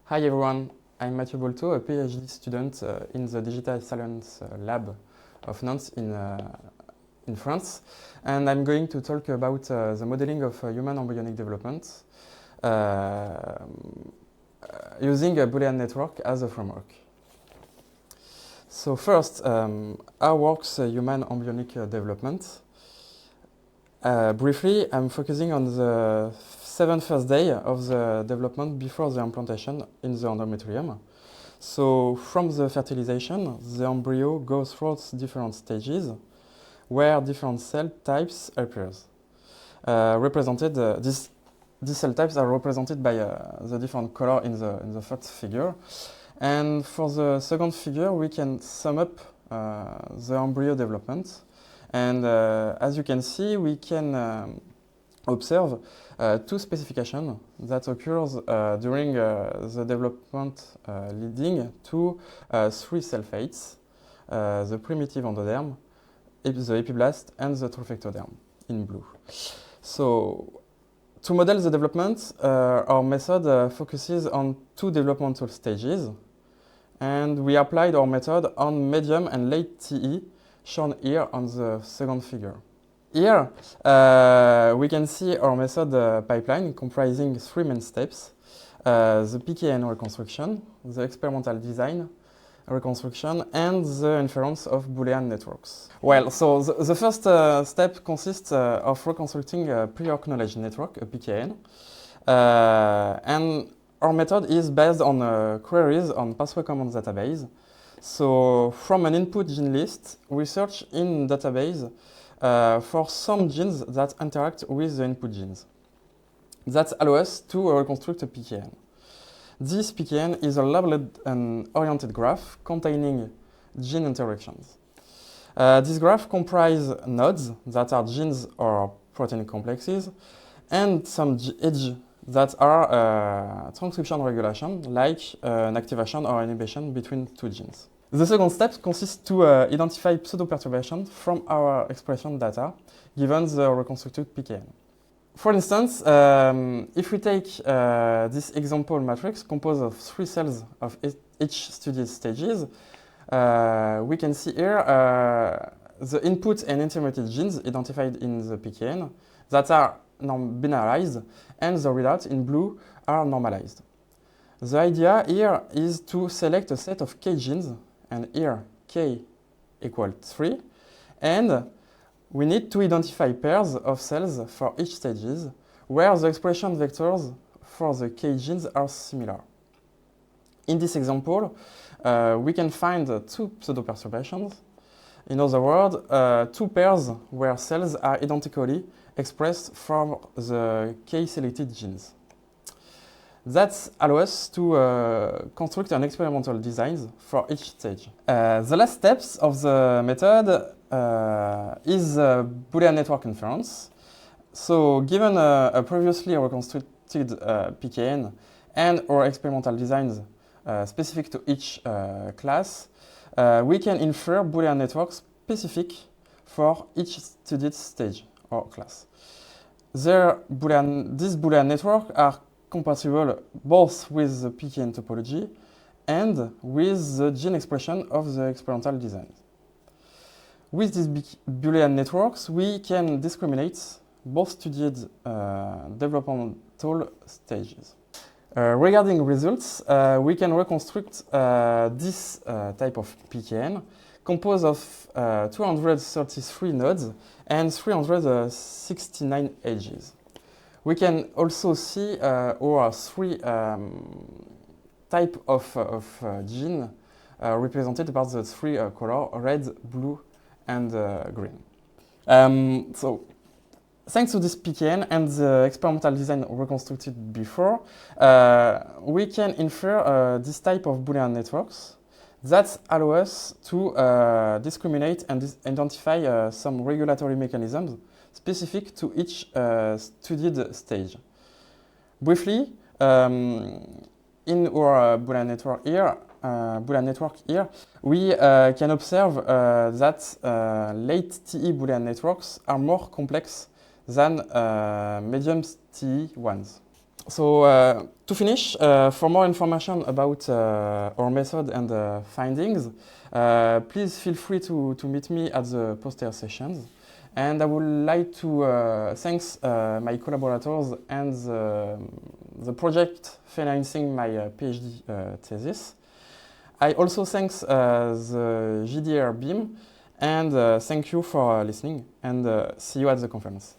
Hi everyone, I'm Mathieu Bolteau, a PhD student in the Digital Science Lab of Nantes in France, and I'm going to talk about the modeling of human embryonic development using a Boolean network as a framework. So first, how works human embryonic development? Briefly, I'm focusing on the 7th first day of the development before the implantation in the endometrium. So from the fertilization, the embryo goes through different stages where different cell types appears. These cell types are represented by the different color in the first figure. And for the second figure, we can sum up the embryo development. And as you can see, we can observe two specifications that occurs during the development leading to three cell fates, the primitive endoderm, the epiblast, and the trophectoderm in blue. So to model the development, our method focuses on two developmental stages, and we applied our method on medium and late TE, shown here on the second figure. Here, we can see our method pipeline comprising three main steps: the PKN reconstruction, the experimental design reconstruction, and the inference of Boolean networks. Well, so the first step consists of reconstructing a prior knowledge network, a PKN, and our method is based on queries on pathway command database. So from an input gene list, we search in database for some genes that interact with the input genes. That allows us to reconstruct a PKN. This PKN is a labeled and oriented graph containing gene interactions. This graph comprises nodes that are genes or protein complexes and some edges that are transcription regulation, like an activation or inhibition between two genes. The second step consists to identify pseudo-perturbation from our expression data, given the reconstructed PKN. For instance, if we take this example matrix composed of three cells of each studied stages, we can see here the input and intermediate genes identified in the PKN that are binarized, and the readouts in blue are normalized. The idea here is to select a set of k genes, and here k equals 3, and we need to identify pairs of cells for each stages where the expression vectors for the k genes are similar. In this example, we can find two pseudo-perturbations. In other words, two pairs where cells are identically expressed for the k-selected genes. That allows us to construct an experimental design for each stage. The last steps of the method is Boolean network inference. So given a previously reconstructed PKN and or experimental designs specific to each class, we can infer Boolean networks specific for each studied stage or class. These Boolean networks are compatible both with the PKN topology and with the gene expression of the experimental design. With these Boolean networks, we can discriminate both studied developmental stages. Regarding results, we can reconstruct this type of PKN composed of 233 nodes and 369 edges. We can also see our three types of gene represented by the three colors, red, blue, and green. So, thanks to this PKN and the experimental design reconstructed before, we can infer this type of Boolean networks that allow us to discriminate and identify some regulatory mechanisms specific to each studied stage. Briefly, in our Boolean network here, we can observe that late TE Boolean networks are more complex than medium TE ones. To finish, for more information about our method and findings, please feel free to meet me at the poster sessions. And I would like to thank my collaborators and the project financing my PhD thesis. I also thank the JDR BIM, and thank you for listening, and see you at the conference.